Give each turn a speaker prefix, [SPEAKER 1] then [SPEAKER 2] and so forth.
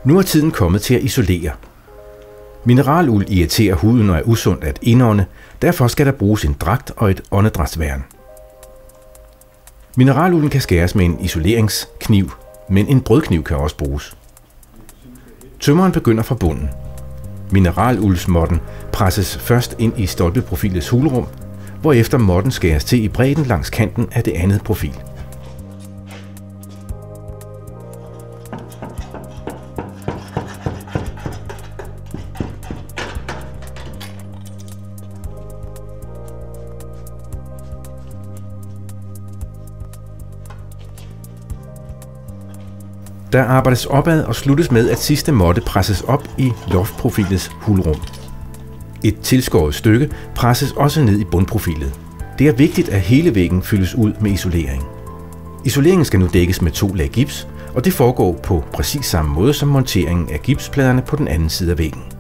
[SPEAKER 1] Nu er tiden kommet til at isolere. Mineraluld irriterer huden og er usundt at indånde, derfor skal der bruges en dragt og et åndedrætsværn. Mineralulden kan skæres med en isoleringskniv, men en brødkniv kan også bruges. Tømmeren begynder fra bunden. Mineraluldsmåtten presses først ind i stolpeprofilets hulrum, hvorefter måtten skæres til i bredden langs kanten af det andet profil. Der arbejdes opad og sluttes med, at sidste måtte presses op i loftprofilets hulrum. Et tilskåret stykke presses også ned i bundprofilet. Det er vigtigt, at hele væggen fyldes ud med isolering. Isoleringen skal nu dækkes med 2 lag gips, og det foregår på præcis samme måde som monteringen af gipspladerne på den anden side af væggen.